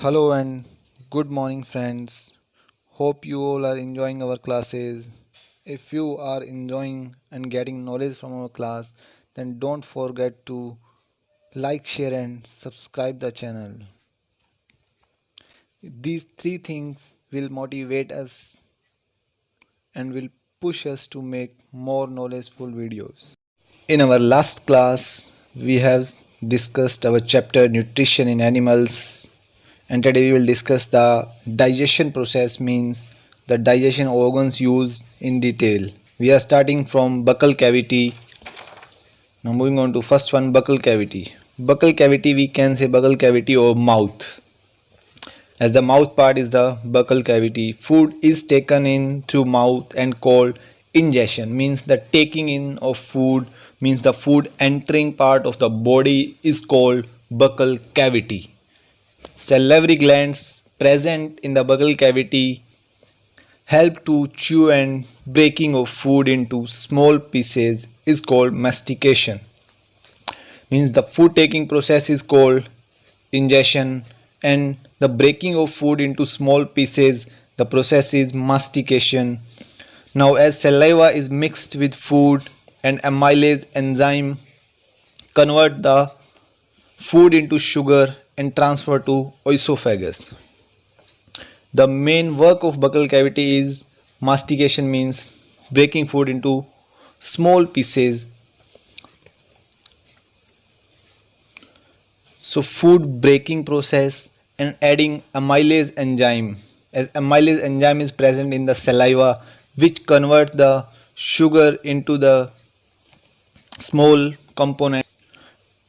Hello and good morning, friends. Hope you all are enjoying our classes. If you are enjoying and getting knowledge from our class, then don't forget to like, share, and subscribe the channel. These three things will motivate us and will push us to make more knowledgeful videos. In our last class, we have discussed our chapter Nutrition in Animals, and today we will discuss the digestion process, means the digestion organs used in detail. We are starting from buccal cavity. Now moving on to first one, buccal cavity. Buccal cavity, we can say buccal cavity or mouth, as the mouth part is the buccal cavity. Food is taken in through mouth and called ingestion, means the taking in of food, means the food entering part of the body is called buccal cavity. Salivary glands present in the buccal cavity help to chew, and breaking of food into small pieces is called mastication. Means the food taking process is called ingestion, and the breaking of food into small pieces, the process is mastication. Now as saliva is mixed with food and amylase enzyme convert the food into sugar and transfer to esophagus. The main work of buccal cavity is mastication, means breaking food into small pieces. So food breaking process and adding amylase enzyme, as amylase enzyme is present in the saliva which convert the sugar into the small component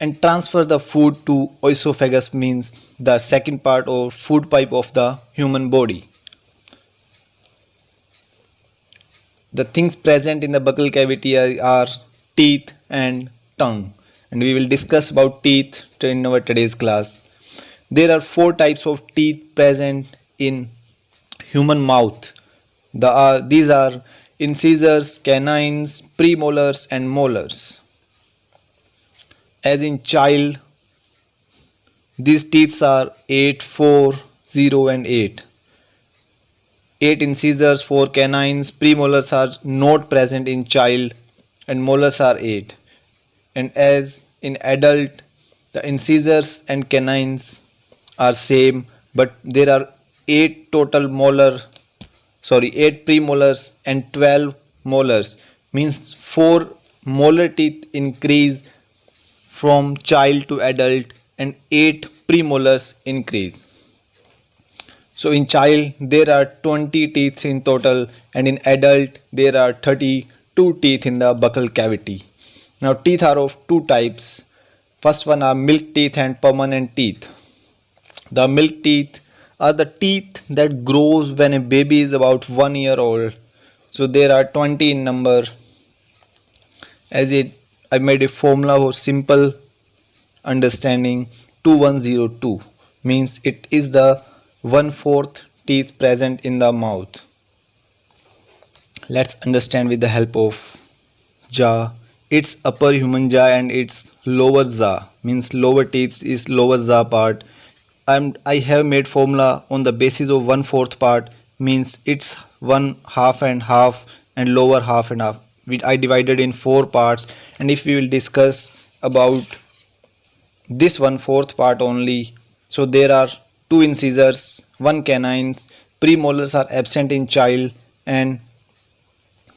and transfer the food to esophagus, means the second part or food pipe of the human body. The things present in the buccal cavity are teeth and tongue, and we will discuss about teeth in our today's class. There are four types of teeth present in human mouth. These are incisors, canines, premolars, and molars. As in child, these teeth are 8, 4, 0, and 8. 8 incisors, 4 canines, premolars are not present in child, and molars are 8. And as in adult, the incisors and canines are same, but there are 8 total 8 premolars and 12 molars, means 4 molar teeth increase from child to adult and 8 premolars increase. So in child there are 20 teeth in total, and in adult there are 32 teeth in the buccal cavity. Now teeth are of two types. First one are milk teeth and permanent teeth. The milk teeth are the teeth that grows when a baby is about 1 year old. So there are 20 in number. I made a formula for simple understanding. 2102 means it is the 1/4 teeth present in the mouth. Let's understand with the help of jaw. Its upper human jaw and its lower jaw, means lower teeth is lower jaw part. I have made formula on the basis of 1/4 part, means it's one half and half and lower half and half. I divided in 4 parts, and if we will discuss about this 1/4 part only, so there are 2 incisors, 1 canines, premolars are absent in child, and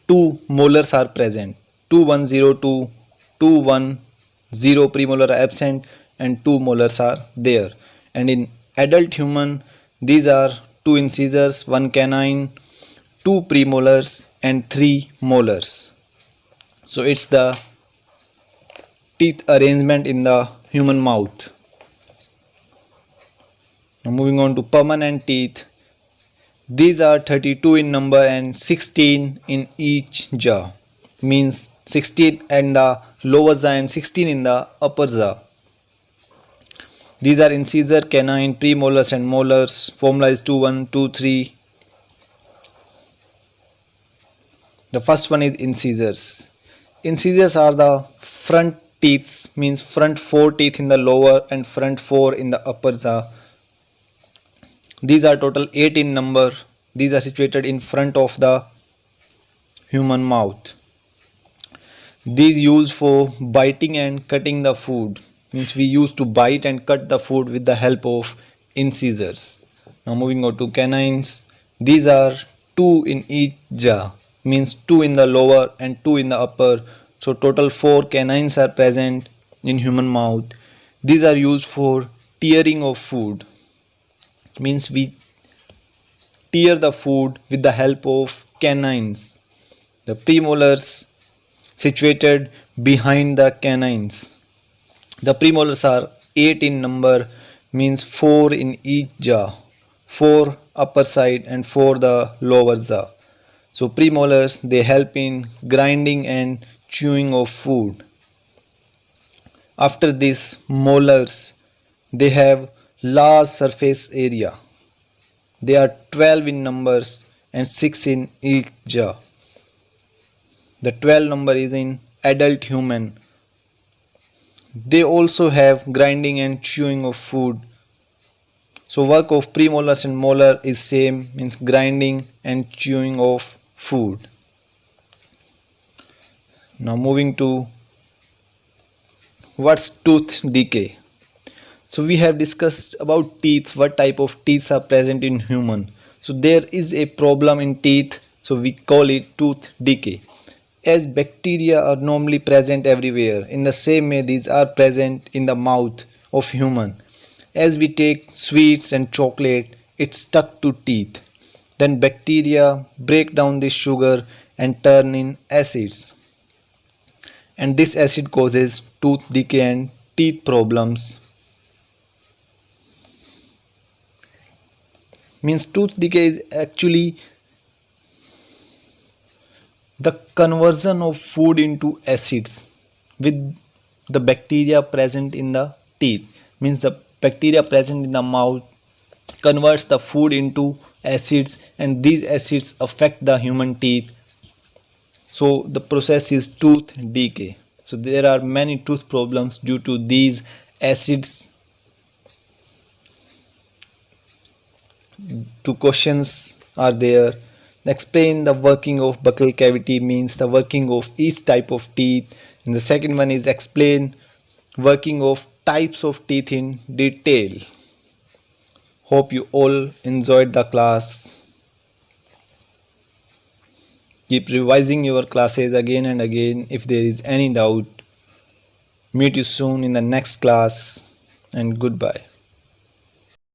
2 molars are present. 2102, 210 premolar are absent and 2 molars are there. And in adult human, these are 2 incisors, 1 canine, 2 premolars and 3 molars. So it's the teeth arrangement in the human mouth. Now moving on to permanent teeth. These are 32 in number and 16 in each jaw, means 16 in the lower jaw and 16 in the upper jaw. These are incisor, canine, premolars and molars. Formula is 2123. The first one is incisors. Incisors are the front teeth, means front 4 teeth in the lower and front 4 in the upper jaw. These are total 8 in number. These are situated in front of the human mouth. These used for biting and cutting the food. Means we used to bite and cut the food with the help of incisors. Now moving on to canines. These are 2 in each jaw. Means 2 in the lower and 2 in the upper. So total 4 canines are present in human mouth. These are used for tearing of food. Means we tear the food with the help of canines. The premolars situated behind the canines. The premolars are 8 in number, means 4 in each jaw, 4 upper side and 4 the lower jaw. So premolars, they help in grinding and chewing of food. After this, molars, they have large surface area. They are 12 in numbers and 6 in each jaw. The 12 number is in adult human. They also have grinding and chewing of food. So work of premolars and molar is same, means grinding and chewing of food. Now moving to what's tooth decay. So we have discussed about teeth, what type of teeth are present in human. So there is a problem in teeth, so we call it tooth decay. As bacteria are normally present everywhere, in the same way these are present in the mouth of human. As we take sweets and chocolate, it stuck to teeth. Then bacteria break down this sugar and turn in acids. And this acid causes tooth decay and teeth problems. Means tooth decay is actually the conversion of food into acids with the bacteria present in the teeth. Means the bacteria present in the mouth converts the food into acids, and these acids affect the human teeth. So the process is tooth decay. So there are many tooth problems due to these acids. Two questions are there. Explain the working of buccal cavity, means the working of each type of teeth. And the second one is explain working of types of teeth in detail. Hope you all enjoyed the class. Keep revising your classes again and again. If there is any doubt, meet you soon in the next class, and goodbye.